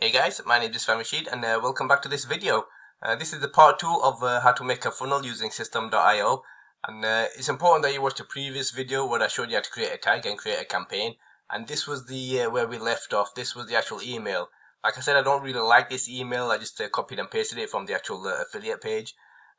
Hey guys, my name is Rashid and welcome back to this video. This is the part 2 of how to make a funnel using System.io, and it's important that you watch the previous video where I showed you how to create a tag and create a campaign, and this was the where we left off. This was the actual email. Like I said, I don't really like this email. I just copied and pasted it from the actual affiliate page,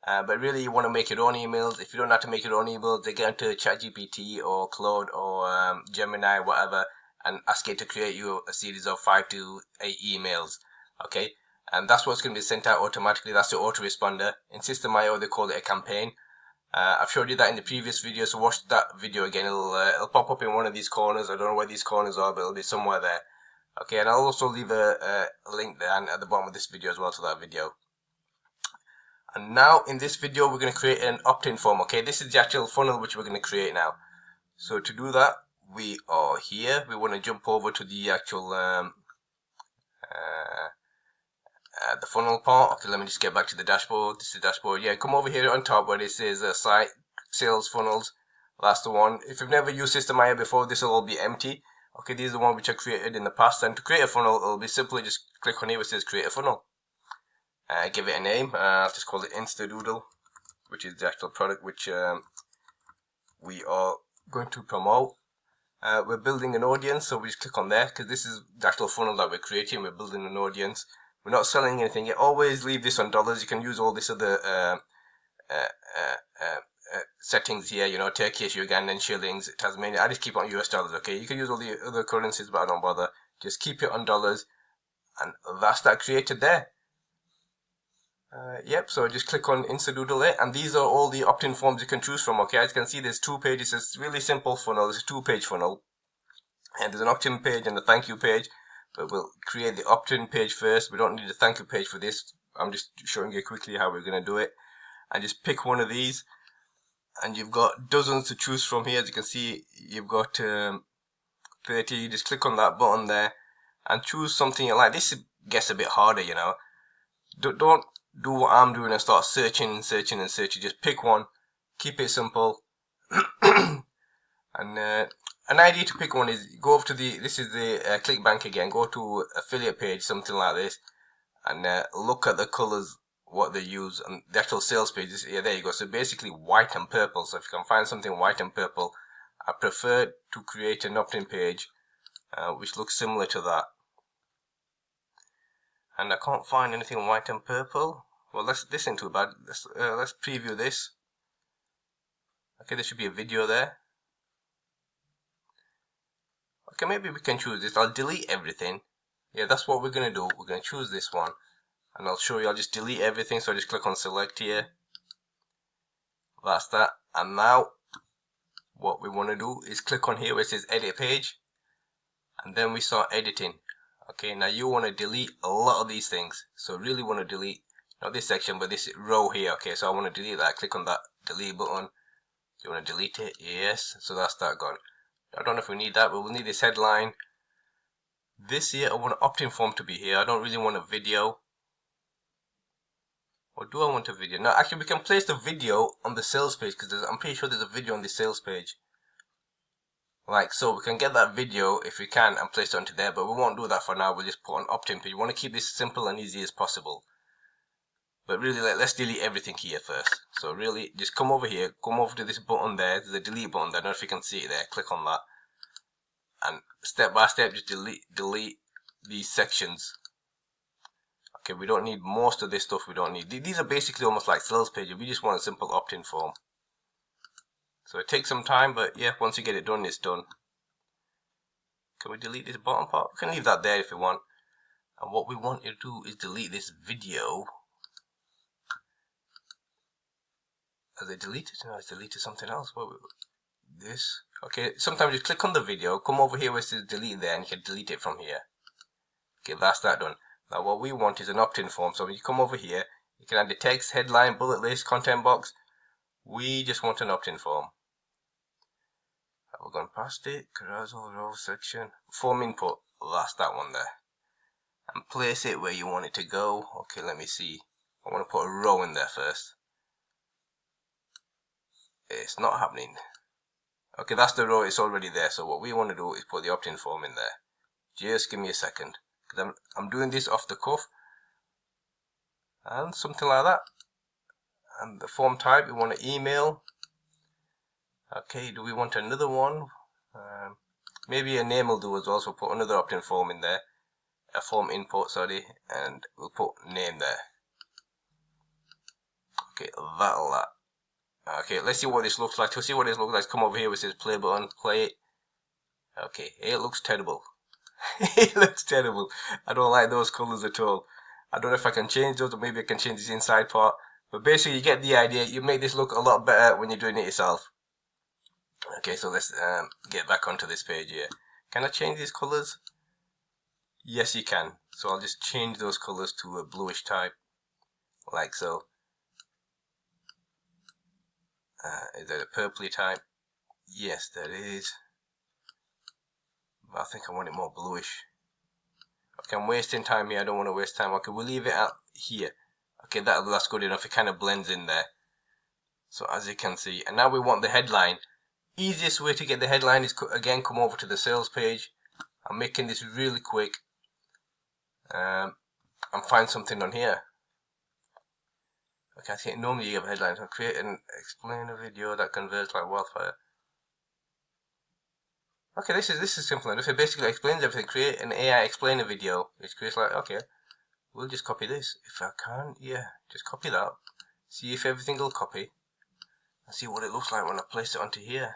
but really you want to make your own emails. If you don't know how to make your own emails, they get into ChatGPT or Claude or Gemini, whatever, and ask it to create you a series of 5 to 8 emails, okay? And that's what's going to be sent out automatically. That's the autoresponder. In System.io, they call it a campaign. I've showed you that in the previous video, so watch that video again. It'll pop up in one of these corners. I don't know where these corners are, but it'll be somewhere there. Okay, and I'll also leave a link there and at the bottom of this video as well to that video. And now in this video, we're going to create an opt-in form, okay? This is the actual funnel which we're going to create now. So to do that, we are here. We want to jump over to the actual the funnel part. Okay, let me just get back to the dashboard. This is the dashboard. Yeah, come over here on top where it says site sales funnels. That's the one. If you've never used System.io before, this will all be empty. Okay, these are the ones which I created in the past. And to create a funnel, it'll be simply just click on here where it says create a funnel. Give it a name. I'll just call it Instadoodle, which is the actual product which we are going to promote. We're building an audience, so we just click on there because this is the actual funnel that we're creating. We're building an audience. We're not selling anything yet. Always leave this on dollars. You can use all this other settings here, you know, Turkish, Ugandan, shillings, Tasmania. I just keep it on US dollars, okay? You can use all the other currencies, but I don't bother. Just keep it on dollars, and that's that created there. Yep, so just click on Instadoodle it, and these are all the opt-in forms you can choose from, okay? As you can see, there's 2 pages. It's really simple funnel. It's a 2-page funnel, and there's an opt-in page and a thank you page, but we'll create the opt-in page first. We don't need a thank you page for this. I'm just showing you quickly how we're going to do it, and just pick one of these, and you've got dozens to choose from here. As you can see, you've got 30. Just click on that button there, and choose something you like. This gets a bit harder, you know. Don't do what I'm doing and start searching. Just pick one, keep it simple. And an idea to pick one is go over to this is the ClickBank again, go to affiliate page, something like this, and look at the colors, what they use, and the actual sales page. Yeah, there you go. So basically white and purple. So if you can find something white and purple, I prefer to create an opt-in page which looks similar to that. And I can't find anything white and purple. Well, this isn't too bad. Let's preview this. Okay, there should be a video there. Okay, maybe we can choose this. I'll delete everything. Yeah, that's what we're going to do. We're going to choose this one. And I'll show you. I'll just delete everything. So I just click on select here. That's that. And now what we want to do is click on here where it says edit page. And then we start editing. Okay, now you want to delete a lot of these things. So really want to delete, not this section, but this row here. Okay, so I want to delete that. Click on that delete button. Do you want to delete it? Yes. So that's that gone. I don't know if we need that, but we'll need this headline. This here, I want an opt-in form to be here. I don't really want a video. Or do I want a video? No, actually we can place the video on the sales page because I'm pretty sure there's a video on the sales page. Like so, we can get that video if we can and place it onto there, but we won't do that for now. We'll just put an opt-in page. We want to keep this simple and easy as possible. But really, let's delete everything here first. So really, just come over here, come over to this button there. There's a delete button there. I don't know if you can see it there. Click on that. And step by step, just delete these sections. Okay, we don't need most of this stuff. We don't need. These are basically almost like sales pages. We just want a simple opt-in form. So it takes some time, but yeah, once you get it done, it's done. Can we delete this bottom part? We can leave that there if we want. And what we want to do is delete this video. Has it deleted? No, it's deleted something else. What? This. Okay, sometimes you click on the video, come over here where it says delete there, and you can delete it from here. Okay, that's that done. Now what we want is an opt-in form. So when you come over here, you can add the text, headline, bullet list, content box. We just want an opt-in form. We're going past it. Carousel row section. Form input. That's that one there. And place it where you want it to go. Okay, let me see. I want to put a row in there first. It's not happening. Okay, that's the row. It's already there. So what we want to do is put the opt-in form in there. Just give me a second. because I'm doing this off the cuff, and something like that. And the form type, we want an email. Okay, do we want another one? Maybe a name will do as well, so we'll put another opt-in form in there, a form input, sorry, and we'll put name there. Okay, that'll that. Okay, let's see what this looks like. To see what this looks like, come over here where it says play button, play it. Okay, it looks terrible. It looks terrible. I don't like those colors at all. I don't know if I can change those, or maybe I can change this inside part. But basically, you get the idea. You make this look a lot better when you're doing it yourself. Okay, so let's get back onto this page here. Can I change these colors? Yes, you can. So I'll just change those colors to a bluish type, like so. Is that a purpley type? Yes, that is. But I think I want it more bluish. Okay, I'm wasting time here. I don't want to waste time. Okay, we'll leave it out here. Okay, that's good enough. It kind of blends in there. So as you can see, and now we want the headline. Easiest way to get the headline is, again, come over to the sales page. I'm making this really quick. And find something on here. Okay, I think normally you have headlines. I'll create and explain a video that converts like wildfire. Okay, this is simple enough. It basically explains everything. Create an AI explainer video. Which creates like, okay, we'll just copy this. If I can, yeah, just copy that. See if everything will copy. And see what it looks like when I place it onto here.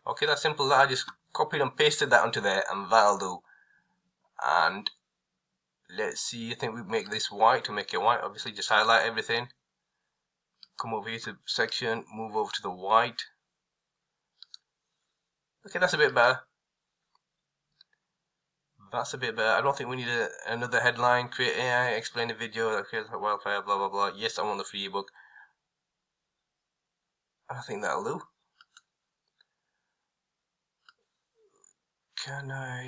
Okay, that's simple. That I just copied and pasted that onto there, and that'll do. And let's see, I think we make this white. To make it white, obviously just highlight everything. Come over here to section, move over to the white. Okay, that's a bit better. That's a bit better. I don't think we need another headline. Create AI, explain the video that creates like wildfire, blah blah blah. Yes, I want the free ebook. I think that'll do. Can I?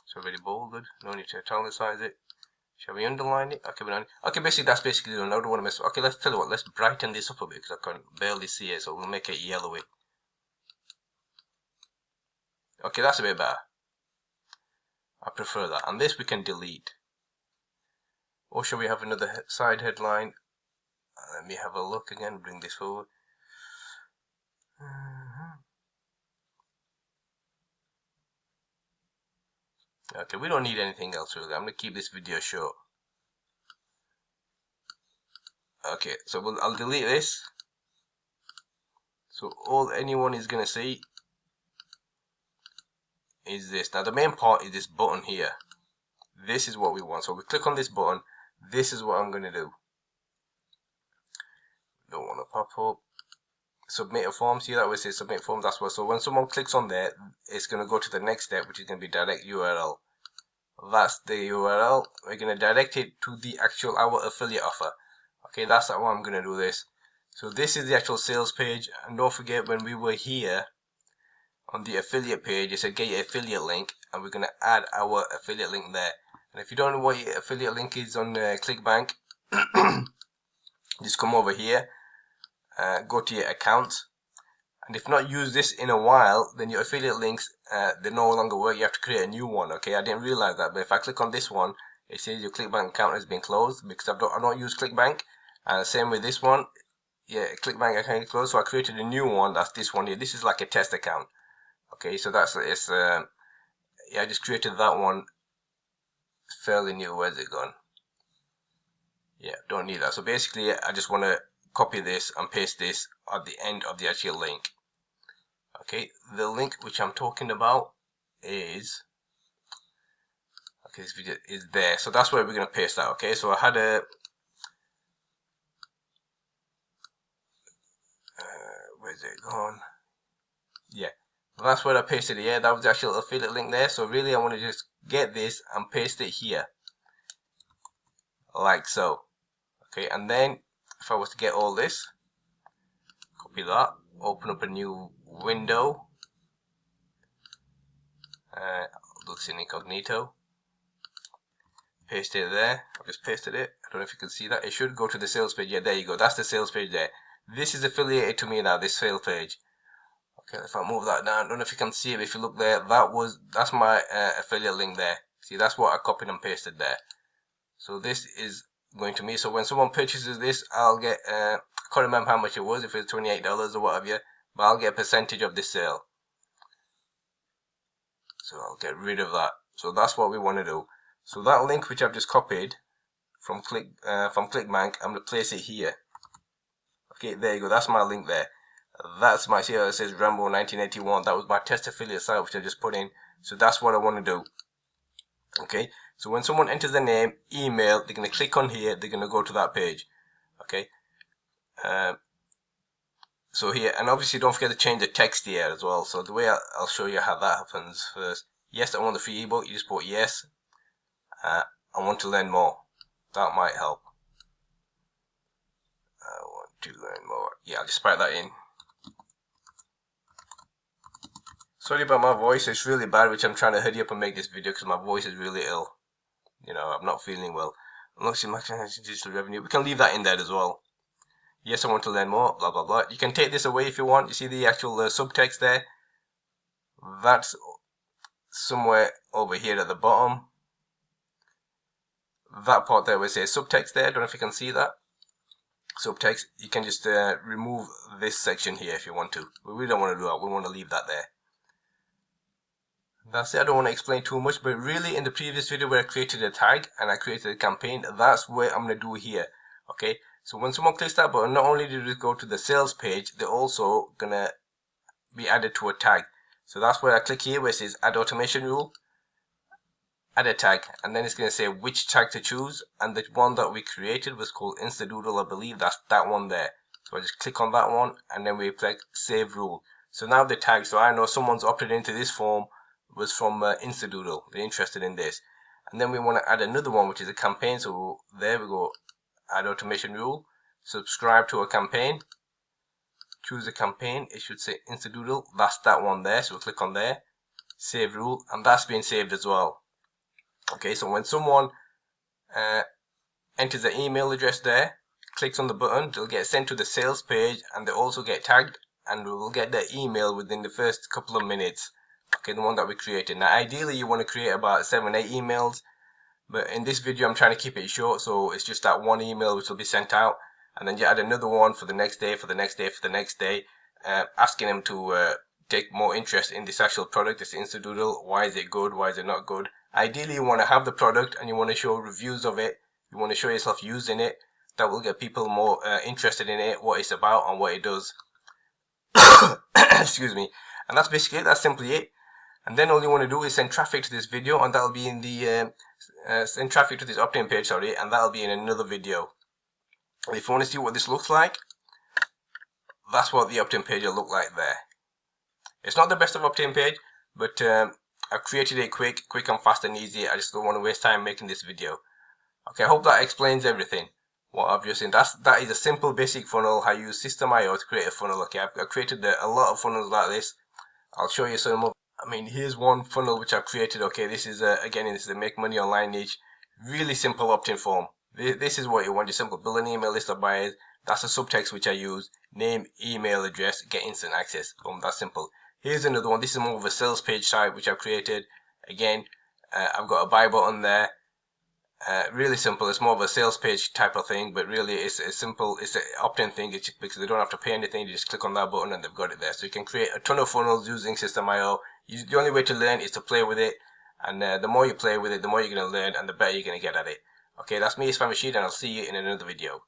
It's already bolded. No need to italicize it. Shall we underline it? Okay, basically that's basically done. I don't want to mess. Okay, let's tell you what. Let's brighten this up a bit because I can barely see it. So we'll make it yellowy. Okay, that's a bit better. I prefer that. And this we can delete. Or shall we have another side headline? Let me have a look again. Bring this forward. Okay, we don't need anything else really. I'm going to keep this video short. Okay, so I'll delete this. So all anyone is going to see is this. Now the main part is this button here. This is what we want. So we click on this button. This is what I'm going to do. Don't want to pop up. Submit a form. See that way it says submit form. That's what. So when someone clicks on there, it's going to go to the next step, which is going to be direct URL. That's the URL. We're going to direct it to the actual our affiliate offer. Okay, that's how I'm going to do this. So this is the actual sales page, and don't forget when we were here on the affiliate page, it said get your affiliate link, and we're going to add our affiliate link there. And if you don't know what your affiliate link is on ClickBank, just come over here, go to your account, and if not use this in a while, then your affiliate links they no longer work. You have to create a new one. Okay, I didn't realize that, but if I click on this one, it says your ClickBank account has been closed because I don't use ClickBank. And same with this one, yeah, ClickBank account is closed. So I created a new one. That's this one here. This is like a test account. Okay, so yeah, I just created that one. Fairly new. Where's it gone? Yeah, don't need that. So basically, I just want to copy this and paste this at the end of the actual link. Okay, the link which I'm talking about is, okay, this video is there. So that's where we're going to paste that. Okay, so I had a, where's it gone? Yeah, that's where I pasted it. Yeah, that was the actual affiliate link there. So really, I want to just get this and paste it here, like so. Okay, and then if I was to get all this, copy that, open up a new window, I'll do this in incognito, paste it there. I've just pasted it. I don't know if you can see that. It should go to the sales page. Yeah, there you go. That's the sales page there. This is affiliated to me now, this sale page. Okay, if I move that down, I don't know if you can see it, but if you look there, that's my affiliate link there. See, that's what I copied and pasted there. So this is going to me. So when someone purchases this, I'll get, I can't remember how much it was, if it's $28 or whatever, but I'll get a percentage of this sale. So I'll get rid of that. So that's what we want to do. So that link which I've just copied from ClickBank, I'm going to place it here. Okay, there you go. That's my link there. That's my, see how it says Rambo 1981. That was my test affiliate site which I just put in. So that's what I want to do. Okay, so when someone enters their name, email, they're going to click on here, they're going to go to that page. Okay, so here, and obviously don't forget to change the text here as well. So the way I'll show you how that happens first. Yes, I want the free ebook. You just put yes. I want to learn more. That might help. I want to learn more. Yeah, I'll just write that in. Sorry about my voice, it's really bad, which I'm trying to hurry up and make this video because my voice is really ill. You know, I'm not feeling well. Unless you maximize digital revenue, we can leave that in there as well. Yes, I want to learn more, blah blah blah. You can take this away if you want. You see the actual subtext there? That's somewhere over here at the bottom. That part there where it says subtext there, I don't know if you can see that. Subtext, you can just remove this section here if you want to. But we don't want to do that, we want to leave that there. That's it. I don't want to explain too much, but really in the previous video where I created a tag and I created a campaign, that's what I'm going to do here. Okay, so when someone clicks that button, not only do they go to the sales page, they're also going to be added to a tag. So that's where I click here where it says add automation rule, add a tag, and then it's going to say which tag to choose, and the one that we created was called Instadoodle, I believe. That's that one there. So I just click on that one and then we click save rule. So now the tag, so I know someone's opted into this form was from Instadoodle, they're interested in this. And then we want to add another one which is a campaign, so there we go, add automation rule, subscribe to a campaign, choose a campaign, it should say Instadoodle, that's that one there, so we'll click on there, save rule, and that's been saved as well. Okay, so when someone enters the email address there, clicks on the button, they'll get sent to the sales page and they also get tagged and we will get their email within the first couple of minutes. Okay, the one that we created. Now ideally you want to create about 7-8 emails, but in this video I'm trying to keep it short, so it's just that one email which will be sent out, and then you add another one for the next day, for the next day, for the next day, asking them to take more interest in this actual product, this Instadoodle. Why is it good? Why is it not good? Ideally you want to have the product and you want to show reviews of it, you want to show yourself using it. That will get people more interested in it, what it's about and what it does. Excuse me. And that's basically it, that's simply it. And then all you want to do is send traffic to this video, and that'll be in the send traffic to this opt-in page, sorry, and that'll be in another video. If you want to see what this looks like, that's what the opt-in page will look like there. It's not the best of opt-in page, but I've created it quick and fast and easy. I just don't want to waste time making this video. Okay, I hope that explains everything. What I've just seen, that is a simple basic funnel. I use System.io to create a funnel. Okay, I've created a lot of funnels like this. I'll show you some of. I mean, here's one funnel which I've created. Okay, this is again, this is a make money online niche. Really simple opt-in form. This is what you want. Your simple build an email list of buyers. That's the subtext which I use. Name, email address, get instant access. Boom, that's simple. Here's another one. This is more of a sales page site which I've created. Again, I've got a buy button there. Really simple. It's more of a sales page type of thing, but really it's a simple, it's an opt-in thing. It's because they don't have to pay anything. You just click on that button and they've got it there. So you can create a ton of funnels using System.io. The only way to learn is to play with it, and the more you play with it, the more you're going to learn and the better you're going to get at it. Okay, that's me, Isfan Rashid, and I'll see you in another video.